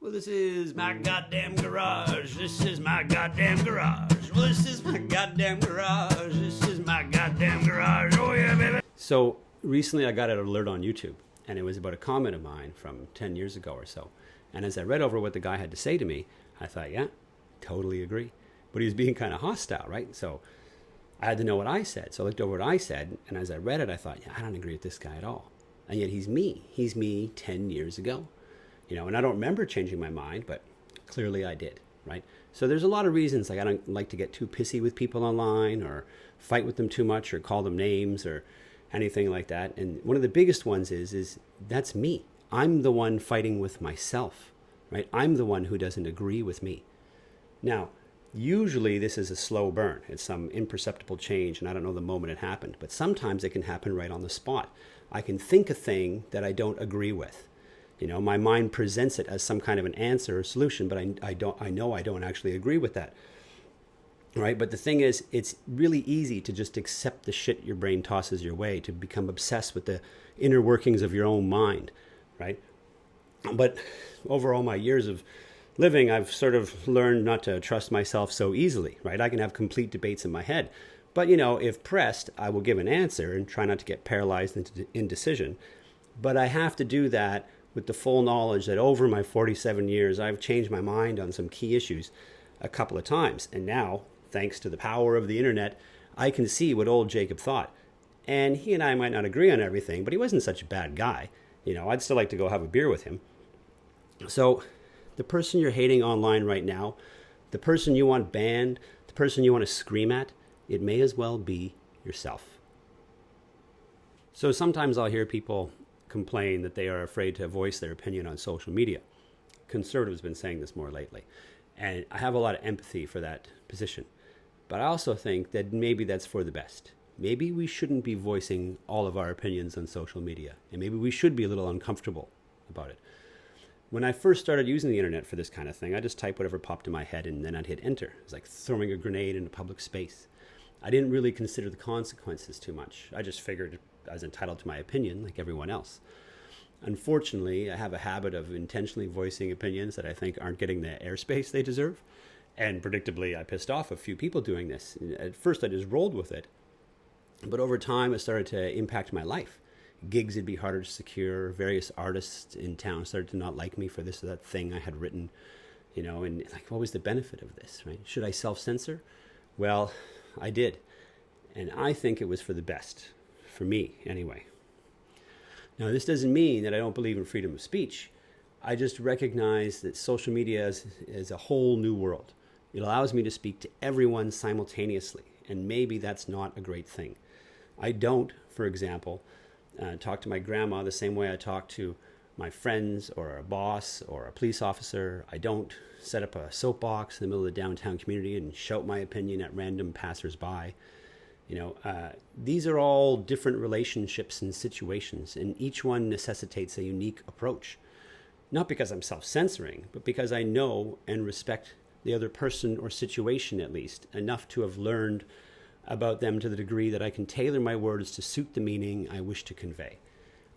Well, this is my goddamn garage. This is my goddamn garage. Well, this is my goddamn garage. This is my goddamn garage. Oh, yeah, baby. So recently I got an alert on YouTube, and it was about a comment of mine from 10 years ago or so. And as I read over what the guy had to say to me, I thought, yeah, totally agree. But he was being kind of hostile, right? So I had to know what I said. So I looked over what I said, and as I read it, I thought, yeah, I don't agree with this guy at all. And yet he's me. He's me 10 years ago. And I don't remember changing my mind, but clearly I did, right? So there's a lot of reasons. Like I don't like to get too pissy with people online or fight with them too much or call them names or anything like that. And one of the biggest ones is that's me. I'm the one fighting with myself, right? I'm the one who doesn't agree with me. Now, usually this is a slow burn. It's some imperceptible change, and I don't know the moment it happened. But sometimes it can happen right on the spot. I can think a thing that I don't agree with. My mind presents it as some kind of an answer or solution, but I know I don't actually agree with that, right? But the thing is, it's really easy to just accept the shit your brain tosses your way, to become obsessed with the inner workings of your own mind, right? But over all my years of living, I've sort of learned not to trust myself so easily, right? I can have complete debates in my head, but if pressed, I will give an answer and try not to get paralyzed into indecision. But I have to do that with the full knowledge that over my 47 years, I've changed my mind on some key issues a couple of times. And now, thanks to the power of the internet, I can see what old Jacob thought. And he and I might not agree on everything, but he wasn't such a bad guy. I'd still like to go have a beer with him. So the person you're hating online right now, the person you want banned, the person you want to scream at, it may as well be yourself. So sometimes I'll hear people complain that they are afraid to voice their opinion on social media. Conservatives have been saying this more lately. And I have a lot of empathy for that position. But I also think that maybe that's for the best. Maybe we shouldn't be voicing all of our opinions on social media. And maybe we should be a little uncomfortable about it. When I first started using the internet for this kind of thing, I just typed whatever popped in my head and then I'd hit enter. It was like throwing a grenade into public space. I didn't really consider the consequences too much. I just figured I was entitled to my opinion like everyone else. Unfortunately, I have a habit of intentionally voicing opinions that I think aren't getting the airspace they deserve. And predictably, I pissed off a few people doing this. At first, I just rolled with it. But over time, it started to impact my life. Gigs would be harder to secure. Various artists in town started to not like me for this or that thing I had written. And like, what was the benefit of this, right? Should I self-censor? Well, I did. And I think it was for the best. For me, anyway. Now, this doesn't mean that I don't believe in freedom of speech. I just recognize that social media is a whole new world. It allows me to speak to everyone simultaneously, and maybe that's not a great thing. I don't, for example, talk to my grandma the same way I talk to my friends or a boss or a police officer. I don't set up a soapbox in the middle of the downtown community and shout my opinion at random passersby. These are all different relationships and situations, and each one necessitates a unique approach. Not because I'm self-censoring, but because I know and respect the other person or situation, at least, enough to have learned about them to the degree that I can tailor my words to suit the meaning I wish to convey.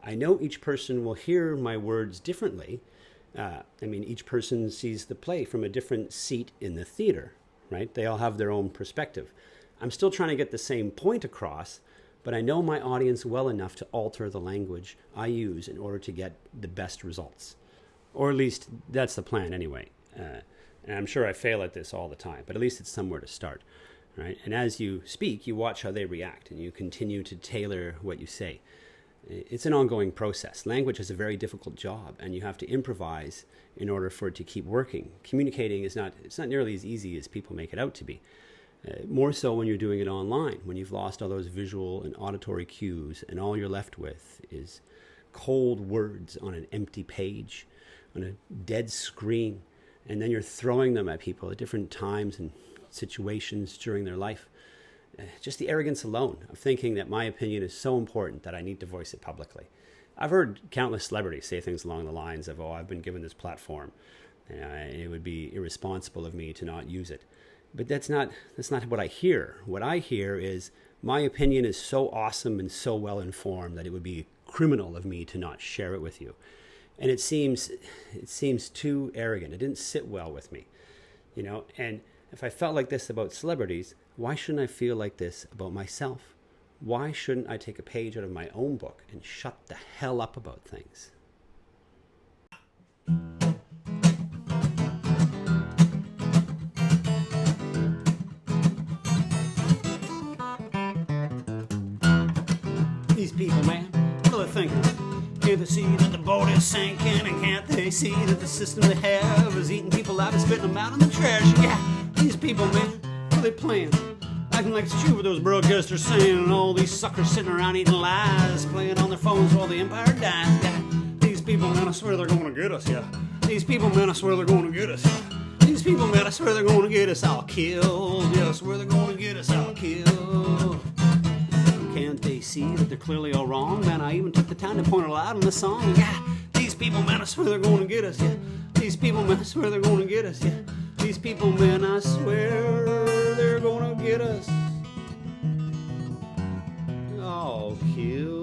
I know each person will hear my words differently. Each person sees the play from a different seat in the theater, right? They all have their own perspective. I'm still trying to get the same point across, but I know my audience well enough to alter the language I use in order to get the best results. Or at least that's the plan anyway. And I'm sure I fail at this all the time, but at least it's somewhere to start, right? And as you speak, you watch how they react and you continue to tailor what you say. It's an ongoing process. Language is a very difficult job, and you have to improvise in order for it to keep working. Communicating it's not nearly as easy as people make it out to be. More so when you're doing it online, when you've lost all those visual and auditory cues, and all you're left with is cold words on an empty page, on a dead screen, and then you're throwing them at people at different times and situations during their life. Just the arrogance alone of thinking that my opinion is so important that I need to voice it publicly. I've heard countless celebrities say things along the lines of, I've been given this platform, and it would be irresponsible of me to not use it. But that's not what I hear. What I hear is my opinion is so awesome and so well informed that it would be criminal of me to not share it with you. And it seems too arrogant. It didn't sit well with me, you know. And if I felt like this about celebrities, why shouldn't I feel like this about myself? Why shouldn't I take a page out of my own book and shut the hell up about things? These people, man, what are they thinking? Can't they see that the boat is sinking? And can't they see that the system they have is eating people out and spitting them out in the trash? Yeah, these people, man, what are they playing? Acting like it's true what those broadcasters saying, and all these suckers sitting around eating lies, playing on their phones while the empire dies. Yeah, these people, man, I swear they're going to get us, yeah. These people, man, I swear they're going to get us. These people, man, I swear they're going to get us all killed. Yeah, I swear they're going to get us all killed. Can't they see that they're clearly all wrong? Man, I even took the time to point it out in the song. Yeah, these people, man, I swear they're going to get us. Yeah, these people, man, I swear they're going to get us. Yeah, these people, man, I swear they're going to get us. Oh, cute.